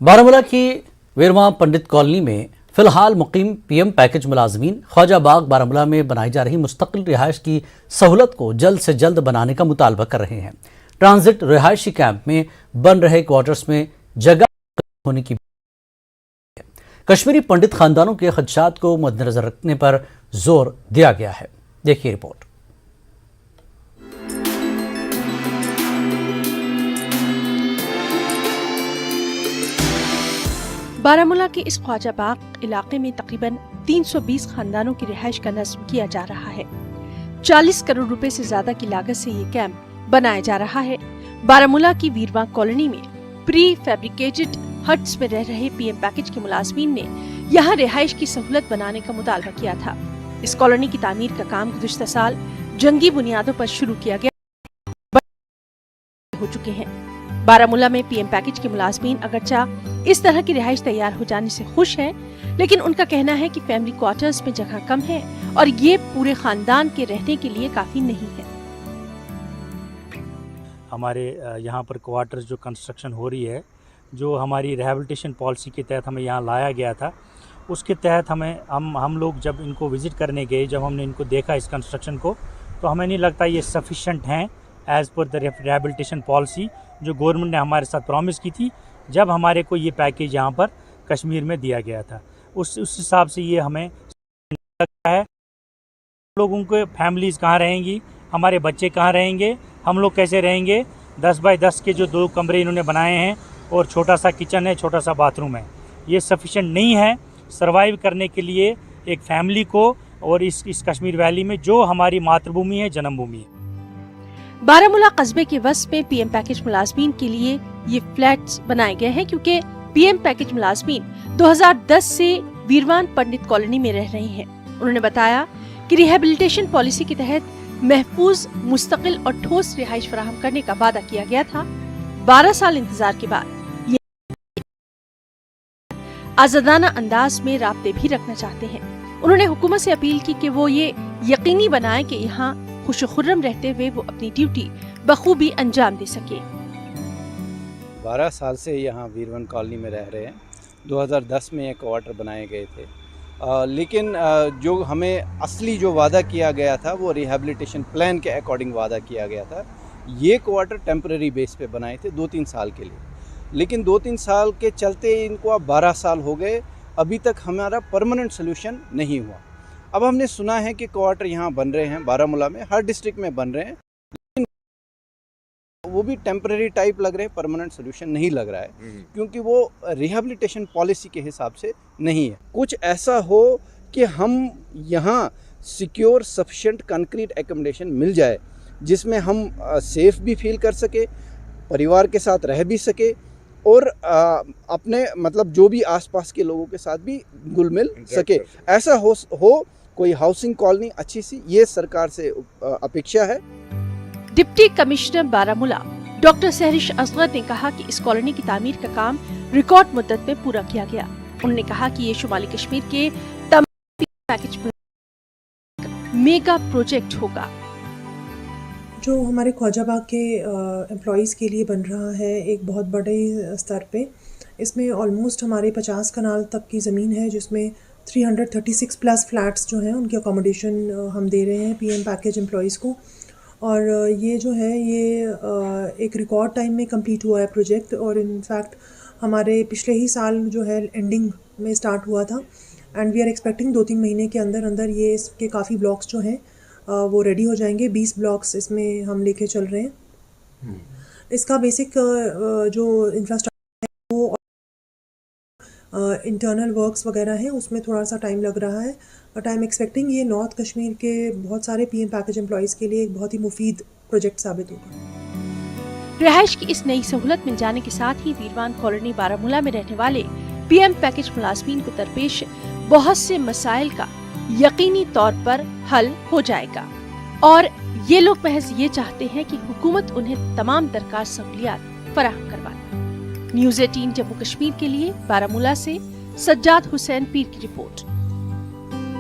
बारामूला की वीरवा पंडित कॉलोनी में फिलहाल मुकीम पीएम पैकेज मुलाजमीन ख्वाजा बाग बारामूला में बनाई जा रही मुस्तकिल रिहाइश की सहूलत को जल्द से जल्द बनाने का मुतालबा कर रहे हैं। ट्रांजिट रिहायशी कैंप में बन रहे क्वार्टर्स में जगह होने की कश्मीरी पंडित खानदानों के खदशात को मद्देनजर रखने पर जोर दिया गया है। देखिए रिपोर्ट। बारामूला के इस ख्वाजा बाग इलाके में तकरीबन 320 खानदानों की रिहाइश का नस्ब किया जा रहा है। 40 करोड़ रुपए से ज्यादा की लागत से ये कैंप बनाया जा रहा है। बारामूला की वीरवा कॉलोनी में प्री फैब्रिकेटेड हट्स में रह रहे पीएम पैकेज के मुलाजमीन ने यहाँ रिहाइश की सहूलत बनाने का मुतालबा किया था। इस कॉलोनी की तामीर का काम गुज़िश्ता साल जंगी बुनियादों पर शुरू किया गया हो चुके हैं। बारामूला में पीएम पैकेज के मुलाजमीन अगरचा इस तरह की रिहाइश तैयार हो जाने से खुश हैं, लेकिन उनका कहना है कि फैमिली क्वार्टर्स में जगह कम है और ये पूरे खानदान के रहने के लिए काफी नहीं है। हमारे यहाँ पर क्वार्टर्स जो कंस्ट्रक्शन हो रही है, जो हमारी रिहैबिलिटेशन पॉलिसी के तहत हमें यहाँ लाया गया था, उसके तहत हम लोग जब इनको विज़िट करने गए, जब हमने इनको देखा इस कंस्ट्रक्शन को, तो हमें नहीं लगता ये सफिशेंट हैं as per the rehabilitation policy जो गवर्नमेंट ने हमारे साथ प्रॉमिस की थी जब हमारे को ये पैकेज यहाँ पर कश्मीर में दिया गया था। उस हिसाब से ये हमें लगता है लोगों के फैमिलीज़ कहाँ रहेंगी, हमारे बच्चे कहाँ रहेंगे, हम लोग कैसे रहेंगे। 10 बाय 10 के जो 2 कमरे इन्होंने बनाए हैं और छोटा सा किचन है, छोटा सा बाथरूम है, ये सफिशेंट नहीं है सर्वाइव करने के लिए एक फैमिली को और इस कश्मीर वैली में जो हमारी मातृभूमि है, जन्मभूमि है। बारामूला कस्बे के वस्त में पीएम पैकेज मुलाजमीन के लिए ये फ्लैट्स बनाए गए हैं, क्योंकि पीएम पैकेज मुलाजमीन 2010 से वीरवान पंडित कॉलोनी में रह रहे हैं। उन्होंने बताया कि रिहैबिलिटेशन पॉलिसी के तहत महफूज, मुस्तकिल और ठोस रिहाइश फराहम करने का वादा किया गया था। 12 साल इंतजार के बाद ये आजादाना अंदाज में राब्ते भी रखना चाहते हैं। उन्होंने हुकूमत से अपील की कि वो ये यकीनी बनाए कि यहाँ खुश-खुर्रम रहते हुए वो अपनी ड्यूटी बखूबी अंजाम दे सके। 12 साल से यहाँ वीरवन कॉलोनी में रह रहे हैं। 2010 में ये क्वार्टर बनाए गए थे, लेकिन जो हमें असली जो वादा किया गया था वो रिहैबिलिटेशन प्लान के अकॉर्डिंग वादा किया गया था। ये क्वार्टर टेम्परेरी बेस पे बनाए थे 2-3 साल के लिए, लेकिन 2-3 साल के चलते इनको अब 12 साल हो गए, अभी तक हमारा परमानेंट सोल्यूशन नहीं हुआ। अब हमने सुना है कि क्वार्टर यहाँ बन रहे हैं बारामूला में, हर डिस्ट्रिक्ट में बन रहे हैं, लेकिन वो भी टेम्परेरी टाइप लग रहे हैं, परमानेंट सोल्यूशन नहीं लग रहा है, क्योंकि वो रिहैबिलिटेशन पॉलिसी के हिसाब से नहीं है। कुछ ऐसा हो कि हम यहाँ सिक्योर सफिशिएंट कंक्रीट एकोमोडेशन मिल जाए, जिसमें हम सेफ भी फील कर सके, परिवार के साथ रह भी सके और अपने मतलब जो भी आसपास के लोगों के साथ भी घुल मिल सके। ऐसा हो कोई हाउसिंग कॉलोनी अच्छी सी, ये सरकार से अपेक्षा है। Deputy commissioner Baramulla doctor Sehrish Asgar ने कहा कि इस कॉलोनी की तामीर का काम रिकॉर्ड मुद्दत में पूरा किया गया। उन्होंने कहा कि ये शुमाली कश्मीर के तमाम पैकेज मेगा प्रोजेक्ट होगा। जो हमारे ख्वाजा बाग के एम्प्लॉयज़ के लिए बन रहा है एक बहुत बड़े स्तर पे, इसमें ऑलमोस्ट हमारे 50 कनाल तक की ज़मीन है, जिसमें 336 प्लस फ्लैट्स जो हैं उनकी अकोमोडेशन हम दे रहे हैं पीएम पैकेज एम्प्लॉयज़ को। और ये जो है ये एक रिकॉर्ड टाइम में कंप्लीट हुआ है प्रोजेक्ट, और इनफैक्ट हमारे पिछले ही साल जो है एंडिंग में स्टार्ट हुआ था, एंड वी आर एक्सपेक्टिंग 2-3 महीने के अंदर अंदर ये इसके काफ़ी ब्लॉक्स जो हैं वो रेडी हो जाएंगे। 20 ब्लॉक्स इसमें हम लेके चल रहे हैं। इसका बेसिक जो इंफ्रास्ट्रक्चर है वो इंटरनल वर्क्स वगैरह हैं, उसमें थोड़ा सा टाइम लग रहा है, बट आई एम एक्सपेक्टिंग ये नॉर्थ कश्मीर के बहुत सारे पीएम पैकेज एम्प्लॉयज़ के लिए एक बहुत ही मुफीद प्रोजेक्ट साबित होगा। रिहाइश की इस नई सहूलत मिल जाने के साथ ही वीरवान कॉलोनी बारामूला में रहने वाले पीएम पैकेज मुलाजमीन को दरपेश बहुत से मसाइल का यकीनी तौर पर हल हो जाएगा, और ये लोग महज ये चाहते हैं कि हुकूमत उन्हें तमाम दरकार सहूलियात फराहम करवाए। न्यूज़ 18 जम्मू कश्मीर के लिए बारामूला से सज्जाद हुसैन पीर की रिपोर्ट।